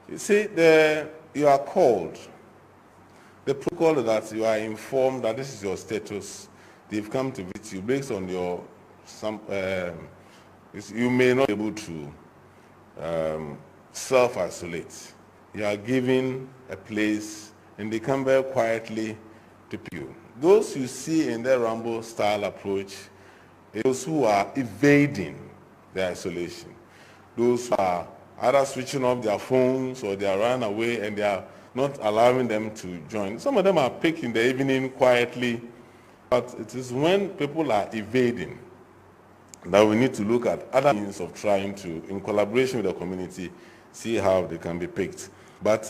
You see, you are called. The protocol is that you are informed that this is your status. They've come to visit you based on your you may not be able to self-isolate. You are given a place and they come very quietly to pick you. Those you see in the Rambo style approach, those who are evading the isolation, those who are either switching off their phones or they are running away and they are not allowing them to join. Some of them are picked in the evening quietly, but it is when people are evading that we need to look at other means of trying to, in collaboration with the community, see how they can be picked. But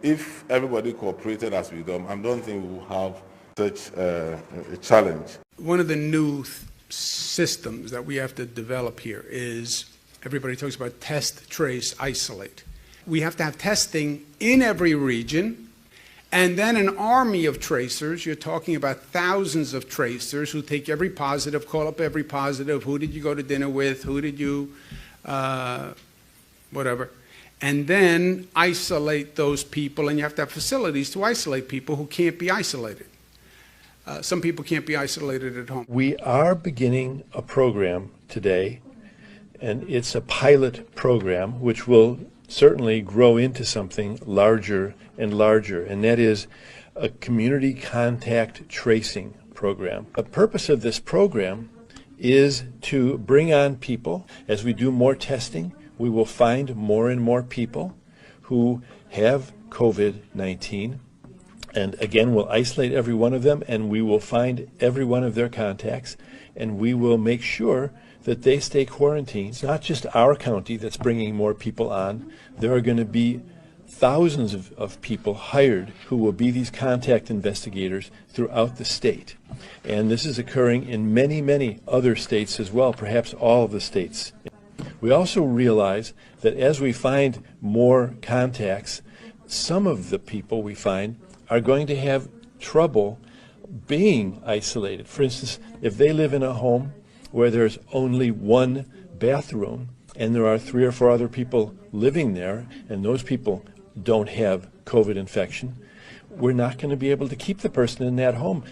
if everybody cooperated as we do, I don't think we will have such a challenge. One of the new systems that we have to develop here is, everybody talks about test, trace, isolate. We have to have testing in every region, and then an army of tracers. You're talking about thousands of tracers who take every positive, call up every positive, who did you go to dinner with, who did you, whatever, and then isolate those people, and you have to have facilities to isolate people who can't be isolated. Some people can't be isolated at home. We are beginning a program today, and it's a pilot program which will certainly grow into something larger and larger, and that is a community contact tracing program. The purpose of this program is to bring on people. As we do more testing, we will find more and more people who have COVID-19, and again, we'll isolate every one of them, and we will find every one of their contacts, and we will make sure that they stay quarantined. It's not just our county that's bringing more people on. There are going to be thousands of people hired who will be these contact investigators throughout the state. And this is occurring in many, many other states as well, perhaps all of the states. We also realize that as we find more contacts, some of the people we find are going to have trouble being isolated. For instance, if they live in a home where there's only one bathroom and there are 3 or 4 other people living there, and those people don't have COVID infection, we're not going to be able to keep the person in that home.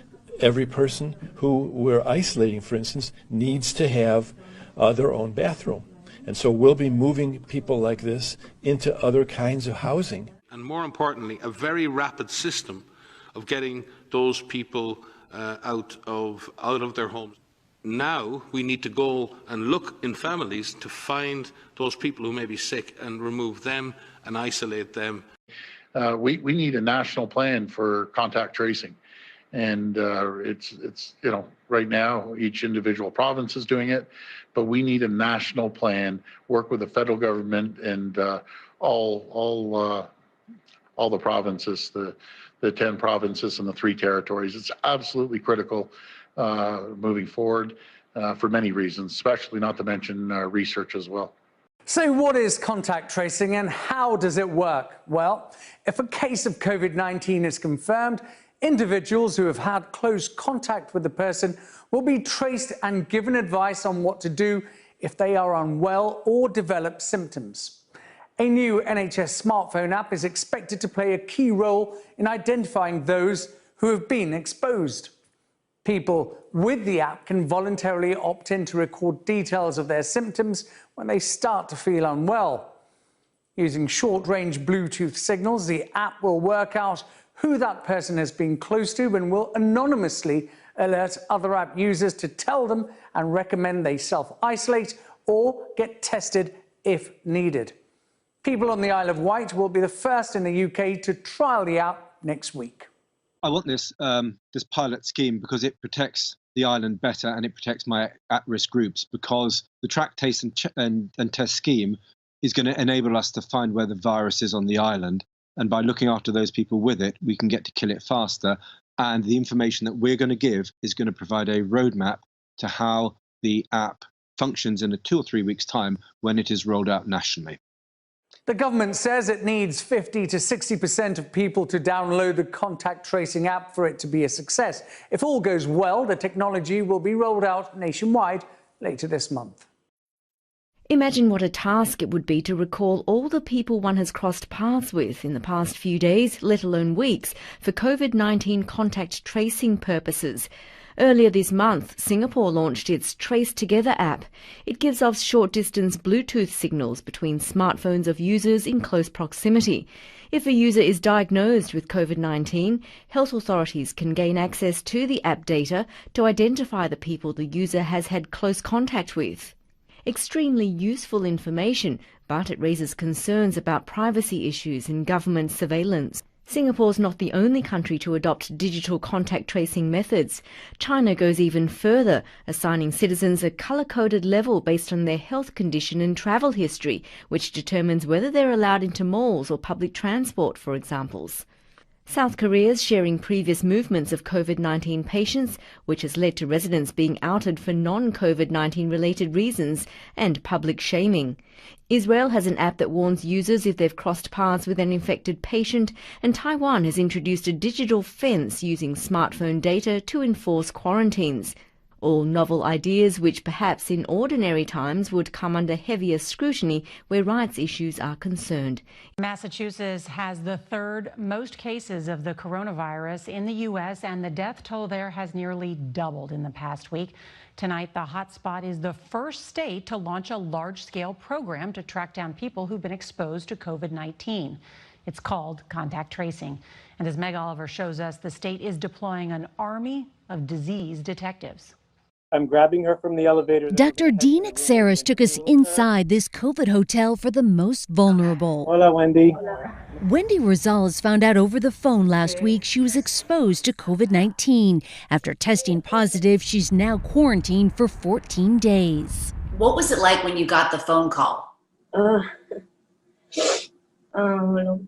Every person who we're isolating, for instance, needs to have their own bathroom. And so we'll be moving people like this into other kinds of housing. And more importantly, a very rapid system of getting those people out of their homes. Now we need to go and look in families to find those people who may be sick and remove them and isolate them. We need a national plan for contact tracing, and it's right now each individual province is doing it, but we need a national plan. Work with the federal government and all the provinces, the 10 provinces and the 3 territories. It's absolutely critical moving forward for many reasons, especially not to mention research as well. So what is contact tracing and how does it work? Well, if a case of COVID-19 is confirmed, individuals who have had close contact with the person will be traced and given advice on what to do if they are unwell or develop symptoms. A new NHS smartphone app is expected to play a key role in identifying those who have been exposed. People with the app can voluntarily opt in to record details of their symptoms when they start to feel unwell. Using short-range Bluetooth signals, the app will work out who that person has been close to and will anonymously alert other app users to tell them and recommend they self-isolate or get tested if needed. People on the Isle of Wight will be the first in the UK to trial the app next week. I want this pilot scheme because it protects the island better and it protects my at-risk groups, because the track, taste and test scheme is going to enable us to find where the virus is on the island. And by looking after those people with it, we can get to kill it faster. And the information that we're going to give is going to provide a roadmap to how the app functions in 2 or 3 weeks' time when it is rolled out nationally. The government says it needs 50 to 60% of people to download the contact tracing app for it to be a success. If all goes well, the technology will be rolled out nationwide later this month. Imagine what a task it would be to recall all the people one has crossed paths with in the past few days, let alone weeks, for COVID-19 contact tracing purposes. Earlier this month, Singapore launched its Trace Together app. It gives off short-distance Bluetooth signals between smartphones of users in close proximity. If a user is diagnosed with COVID-19, health authorities can gain access to the app data to identify the people the user has had close contact with. Extremely useful information, but it raises concerns about privacy issues and government surveillance. Singapore's not the only country to adopt digital contact tracing methods. China goes even further, assigning citizens a colour-coded level based on their health condition and travel history, which determines whether they're allowed into malls or public transport, for examples. South Korea's sharing previous movements of COVID-19 patients, which has led to residents being outed for non-COVID-19 related reasons and public shaming. Israel has an app that warns users if they've crossed paths with an infected patient, and Taiwan has introduced a digital fence using smartphone data to enforce quarantines. All novel ideas which perhaps in ordinary times would come under heavier scrutiny where rights issues are concerned. Massachusetts has the third most cases of the coronavirus in the U.S., and the death toll there has nearly doubled in the past week. Tonight, the hotspot is the first state to launch a large-scale program to track down people who've been exposed to COVID-19. It's called contact tracing. And as Meg Oliver shows us, the state is deploying an army of disease detectives. I'm grabbing her from the elevator. Dr. Dean Xeris took us inside this COVID hotel for the most vulnerable. Hola, Wendy. Wendy Rosales found out over the phone last week she was exposed to COVID-19. After testing positive, she's now quarantined for 14 days. What was it like when you got the phone call? Lo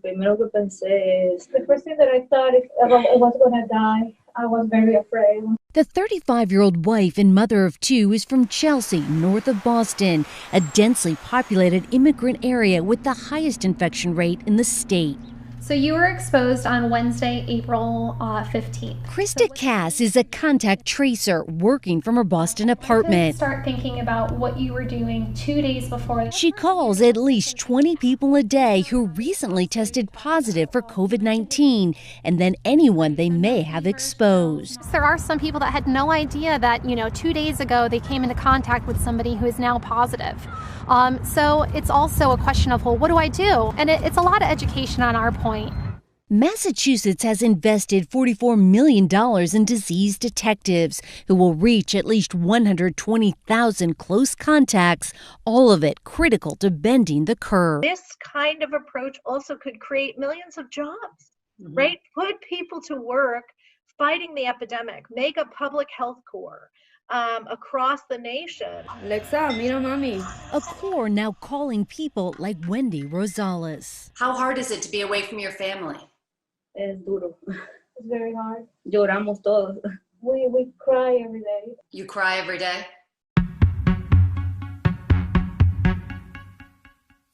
primero que pensé is the first thing that I thought is I was going to die. I was very afraid. The 35-year-old wife and mother of two is from Chelsea, north of Boston, a densely populated immigrant area with the highest infection rate in the state. So you were exposed on Wednesday, April 15th. Krista Cass is a contact tracer working from her Boston apartment. Start thinking about what you were doing 2 days before. She calls at least 20 people a day who recently tested positive for COVID-19, and then anyone they may have exposed. There are some people that had no idea that, 2 days ago they came into contact with somebody who is now positive. So it's also a question of, well, what do I do? And it's a lot of education on our point. Massachusetts has invested $44 million in disease detectives who will reach at least 120,000 close contacts, all of it critical to bending the curve. This kind of approach also could create millions of jobs, right? Put people to work fighting the epidemic, make a public health corps across the nation. Alexa, mira mami. A corps now calling people like Wendy Rosales. How hard is it to be away from your family? Es duro. It's very hard. Lloramos todos. We cry every day. You cry every day?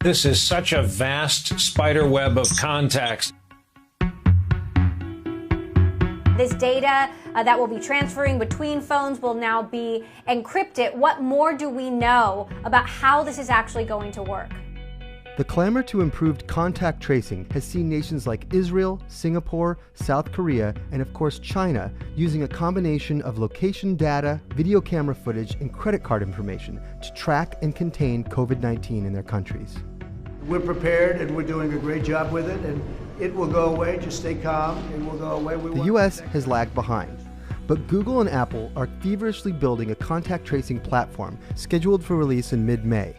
This is such a vast spider web of contacts. This data that will be transferring between phones will now be encrypted. What more do we know about how this is actually going to work? The clamor to improved contact tracing has seen nations like Israel, Singapore, South Korea, and of course China using a combination of location data, video camera footage, and credit card information to track and contain COVID-19 in their countries. We're prepared and we're doing a great job with it, and it will go away. Just stay calm, it will go away. The U.S. has lagged behind, but Google and Apple are feverishly building a contact tracing platform scheduled for release in mid-May.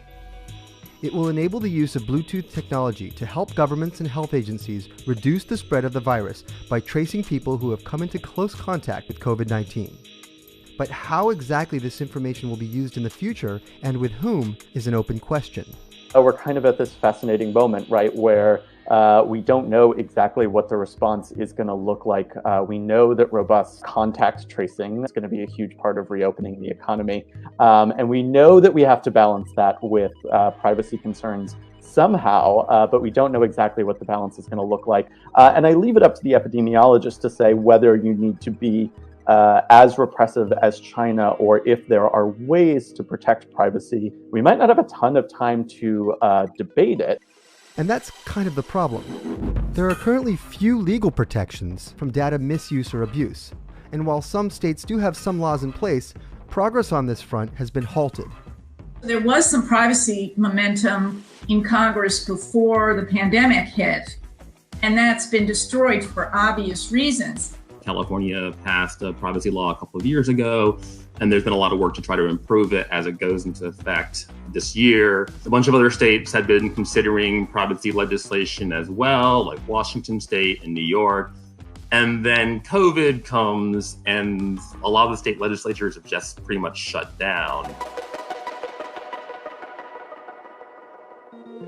It will enable the use of Bluetooth technology to help governments and health agencies reduce the spread of the virus by tracing people who have come into close contact with COVID-19. But how exactly this information will be used in the future and with whom is an open question. We're kind of at this fascinating moment, right, where we don't know exactly what the response is going to look like. We know that robust contact tracing is going to be a huge part of reopening the economy. And we know that we have to balance that with privacy concerns somehow, but we don't know exactly what the balance is going to look like. And I leave it up to the epidemiologists to say whether you need to be as repressive as China, or if there are ways to protect privacy, we might not have a ton of time to debate it. And that's kind of the problem. There are currently few legal protections from data misuse or abuse. And while some states do have some laws in place, progress on this front has been halted. There was some privacy momentum in Congress before the pandemic hit, and that's been destroyed for obvious reasons. California passed a privacy law a couple of years ago, and there's been a lot of work to try to improve it as it goes into effect this year. A bunch of other states had been considering privacy legislation as well, like Washington State and New York. And then COVID comes, and a lot of the state legislatures have just pretty much shut down.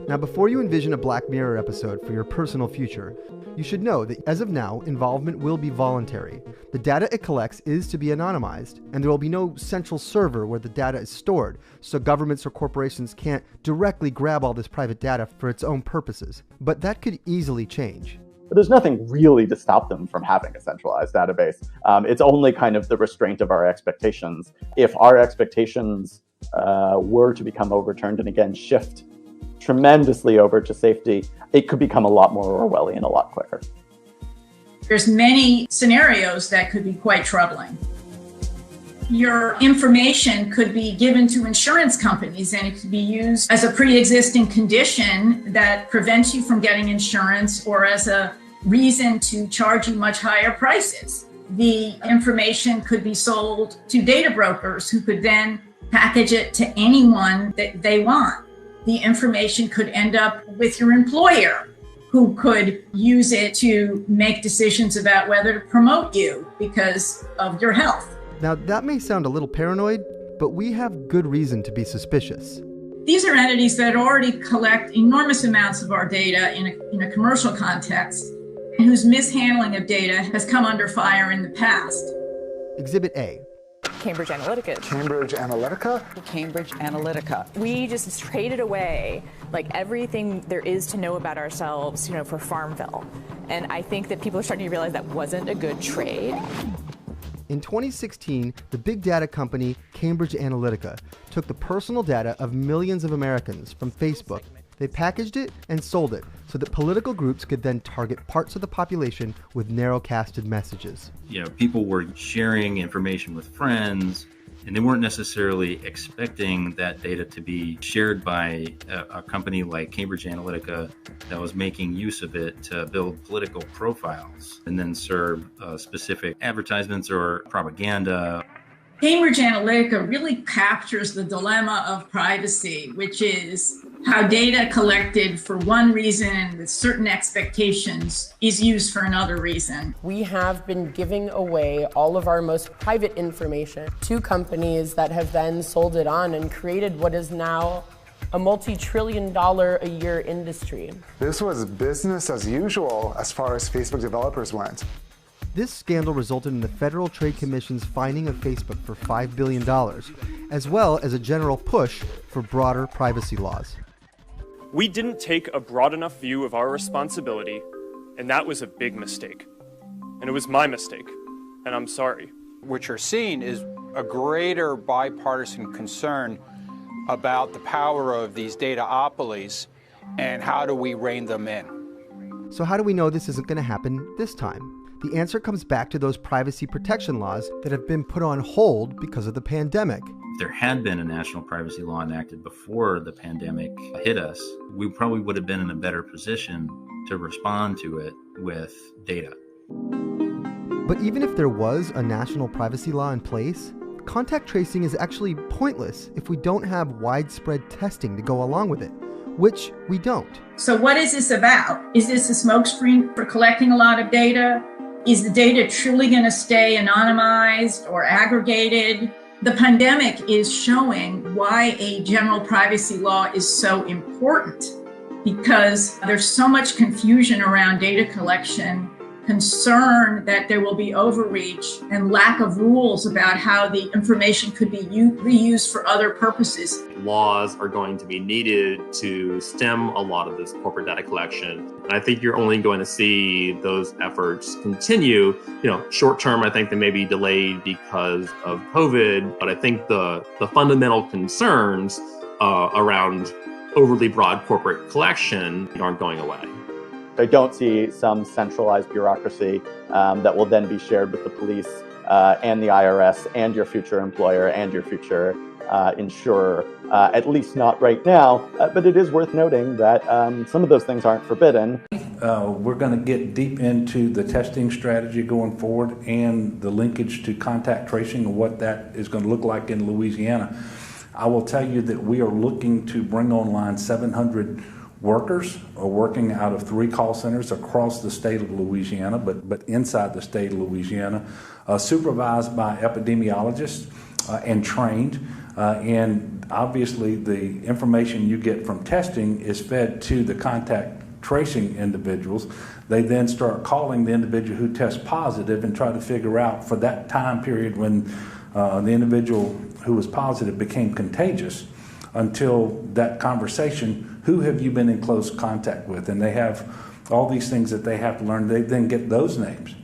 Now, before you envision a Black Mirror episode for your personal future, you should know that as of now, involvement will be voluntary. The data it collects is to be anonymized, and there will be no central server where the data is stored, so governments or corporations can't directly grab all this private data for its own purposes. But that could easily change. But there's nothing really to stop them from having a centralized database. It's only kind of the restraint of our expectations. If our expectations were to become overturned and again shift tremendously over to safety, it could become a lot more Orwellian a lot quicker. There's many scenarios that could be quite troubling. Your information could be given to insurance companies, and it could be used as a pre-existing condition that prevents you from getting insurance or as a reason to charge you much higher prices. The information could be sold to data brokers who could then package it to anyone that they want. The information could end up with your employer, who could use it to make decisions about whether to promote you because of your health. Now, that may sound a little paranoid, but we have good reason to be suspicious. These are entities that already collect enormous amounts of our data in a commercial context, and whose mishandling of data has come under fire in the past. Exhibit A. Cambridge Analytica. Cambridge Analytica? Cambridge Analytica. We just traded away like everything there is to know about ourselves, for Farmville. And I think that people are starting to realize that wasn't a good trade. In 2016, the big data company Cambridge Analytica took the personal data of millions of Americans from Facebook. They packaged it and sold it so that political groups could then target parts of the population with narrow-casted messages. People were sharing information with friends, and they weren't necessarily expecting that data to be shared by a company like Cambridge Analytica that was making use of it to build political profiles and then serve specific advertisements or propaganda. Cambridge Analytica really captures the dilemma of privacy, which is how data collected for one reason with certain expectations is used for another reason. We have been giving away all of our most private information to companies that have then sold it on and created what is now a multi-trillion-dollar-a-year industry. This was business as usual as far as Facebook developers went. This scandal resulted in the Federal Trade Commission's fining of Facebook for $5 billion, as well as a general push for broader privacy laws. We didn't take a broad enough view of our responsibility, and that was a big mistake. And it was my mistake, and I'm sorry. What you're seeing is a greater bipartisan concern about the power of these dataopolies and how do we rein them in. So how do we know this isn't going to happen this time? The answer comes back to those privacy protection laws that have been put on hold because of the pandemic. If there had been a national privacy law enacted before the pandemic hit us, we probably would have been in a better position to respond to it with data. But even if there was a national privacy law in place, contact tracing is actually pointless if we don't have widespread testing to go along with it, which we don't. So what is this about? Is this a smokescreen for collecting a lot of data? Is the data truly going to stay anonymized or aggregated? The pandemic is showing why a general privacy law is so important, because there's so much confusion around data collection concern that there will be overreach and lack of rules about how the information could be reused for other purposes. Laws are going to be needed to stem a lot of this corporate data collection. And I think you're only going to see those efforts continue. Short term, I think they may be delayed because of COVID, but I think the fundamental concerns around overly broad corporate collection aren't going away. I don't see some centralized bureaucracy that will then be shared with the police and the IRS and your future employer and your future insurer, at least not right now. But it is worth noting that some of those things aren't forbidden. We're going to get deep into the testing strategy going forward and the linkage to contact tracing and what that is going to look like in Louisiana. I will tell you that we are looking to bring online 700 workers working out of 3 call centers across the state of Louisiana, but inside the state of Louisiana, supervised by epidemiologists and trained. And obviously the information you get from testing is fed to the contact tracing individuals. They then start calling the individual who tests positive and try to figure out for that time period when the individual who was positive became contagious until that conversation, who have you been in close contact with? And they have all these things that they have to learn. They then get those names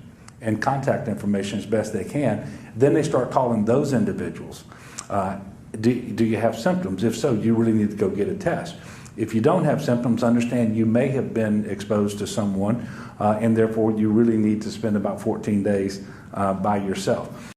and contact information as best they can. Then they start calling those individuals. Do you have symptoms? If so, you really need to go get a test. If you don't have symptoms, understand you may have been exposed to someone, and therefore you really need to spend about 14 days by yourself.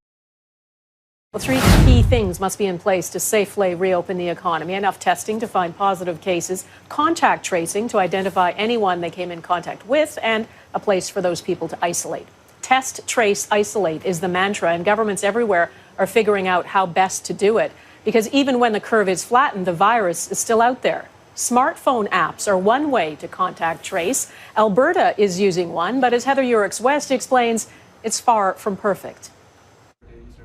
Well, 3 key things must be in place to safely reopen the economy. Enough testing to find positive cases, contact tracing to identify anyone they came in contact with, and a place for those people to isolate. Test, trace, isolate is the mantra, and governments everywhere are figuring out how best to do it. Because even when the curve is flattened, the virus is still out there. Smartphone apps are one way to contact trace. Alberta is using one, but as Heather Urix-West explains, it's far from perfect.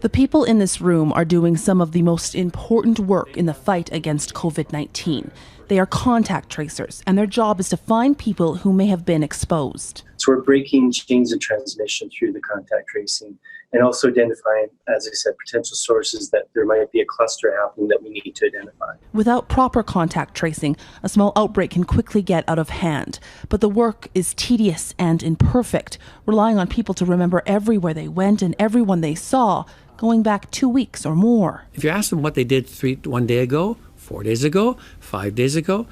The people in this room are doing some of the most important work in the fight against COVID-19. They are contact tracers, and their job is to find people who may have been exposed. So we're breaking chains of transmission through the contact tracing and also identifying, as I said, potential sources that there might be a cluster happening that we need to identify. Without proper contact tracing, a small outbreak can quickly get out of hand. But the work is tedious and imperfect, relying on people to remember everywhere they went and everyone they saw, going back 2 weeks or more. If you ask them what they did 1 day ago, 4 days ago, 5 days ago,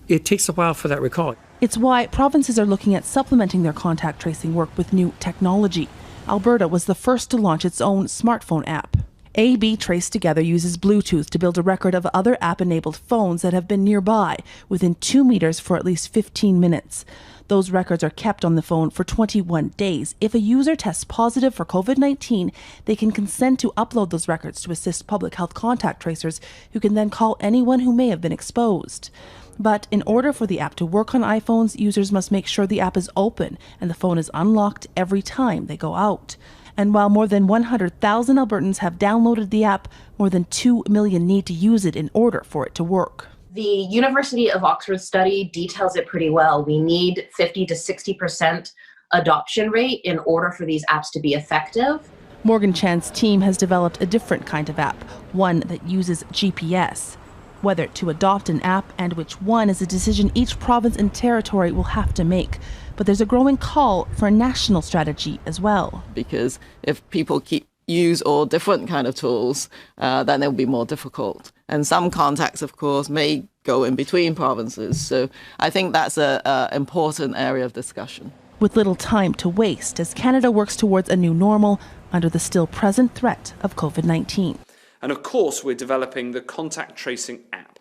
it takes a while for that recall. It's why provinces are looking at supplementing their contact tracing work with new technology. Alberta was the first to launch its own smartphone app. AB Trace Together uses Bluetooth to build a record of other app-enabled phones that have been nearby, within 2 meters for at least 15 minutes. Those records are kept on the phone for 21 days. If a user tests positive for COVID-19, they can consent to upload those records to assist public health contact tracers who can then call anyone who may have been exposed. But in order for the app to work on iPhones, users must make sure the app is open and the phone is unlocked every time they go out. And while more than 100,000 Albertans have downloaded the app, more than 2 million need to use it in order for it to work. The University of Oxford study details it pretty well. We need 50 to 60% adoption rate in order for these apps to be effective. Morgan Chan's team has developed a different kind of app, one that uses GPS. Whether to adopt an app and which one is a decision each province and territory will have to make. But there's a growing call for a national strategy as well. Because if people use all different kind of tools, then it will be more difficult. And some contacts, of course, may go in between provinces. So I think that's an important area of discussion. With little time to waste as Canada works towards a new normal under the still present threat of COVID-19. And of course, we're developing the contact tracing app,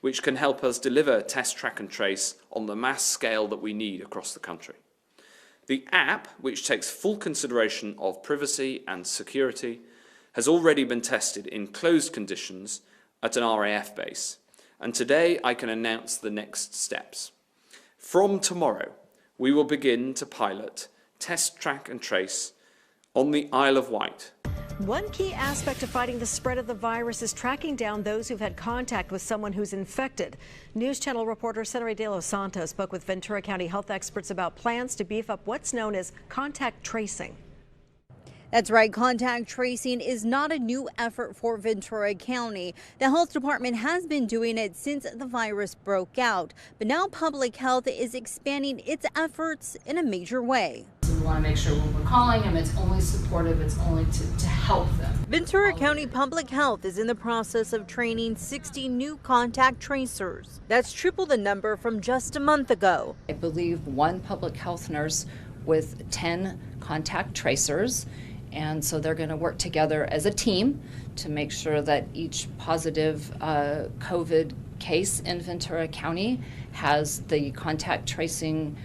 which can help us deliver test, track and trace on the mass scale that we need across the country. The app, which takes full consideration of privacy and security, has already been tested in closed conditions at an RAF base. And today I can announce the next steps. From tomorrow, we will begin to pilot test, track and trace on the Isle of Wight. One key aspect of fighting the spread of the virus is tracking down those who've had contact with someone who's infected. News Channel reporter Cesare De Los Santos spoke with Ventura County health experts about plans to beef up what's known as contact tracing. That's right, contact tracing is not a new effort for Ventura County. The health department has been doing it since the virus broke out, but now public health is expanding its efforts in a major way. We want to make sure when we're calling them, it's only supportive, it's only to help them. Ventura County Public Health is in the process of training 60 new contact tracers. That's triple the number from just a month ago. I believe one public health nurse with 10 contact tracers. And so they're going to work together as a team to make sure that each positive COVID case in Ventura County has the contact tracing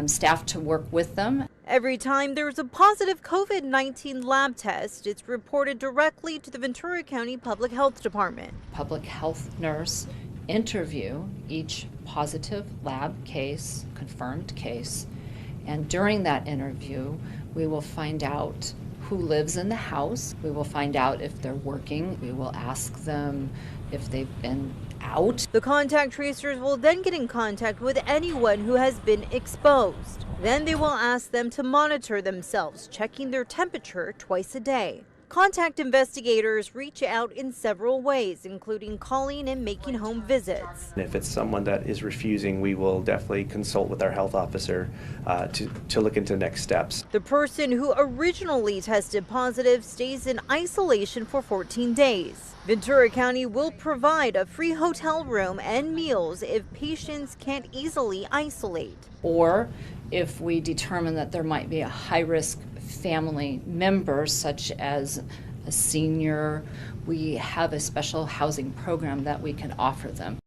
staff to work with them. Every time there's a positive COVID-19 lab test, it's reported directly to the Ventura County Public Health Department. Public health nurse interview each positive lab case, confirmed case, and during that interview, we will find out who lives in the house. We will find out if they're working. We will ask them if they've been out. The contact tracers will then get in contact with anyone who has been exposed. Then they will ask them to monitor themselves, checking their temperature twice a day. Contact investigators reach out in several ways, including calling and making home visits. If it's someone that is refusing, we will definitely consult with our health officer to look into next steps. The person who originally tested positive stays in isolation for 14 days. Ventura County will provide a free hotel room and meals if patients can't easily isolate. Or if we determine that there might be a high-risk family member, such as a senior, we have a special housing program that we can offer them.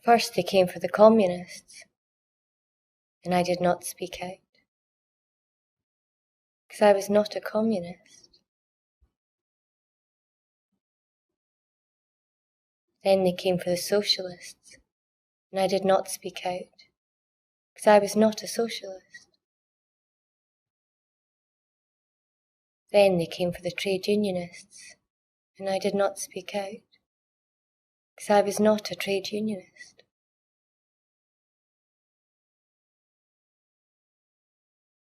First they came for the communists, and I did not speak out, because I was not a communist. Then they came for the socialists, and I did not speak out, because I was not a socialist. Then they came for the trade unionists, and I did not speak out, because I was not a trade unionist.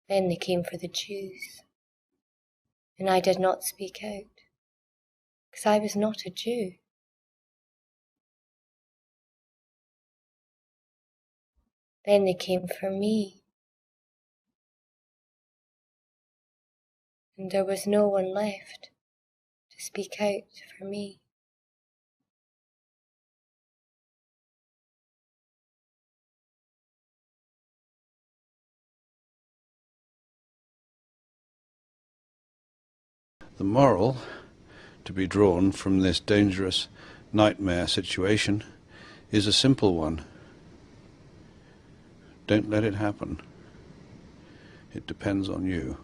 Then they came for the Jews, and I did not speak out, because I was not a Jew. Then they came for me, and there was no one left to speak out for me. The moral to be drawn from this dangerous nightmare situation is a simple one. Don't let it happen. It depends on you.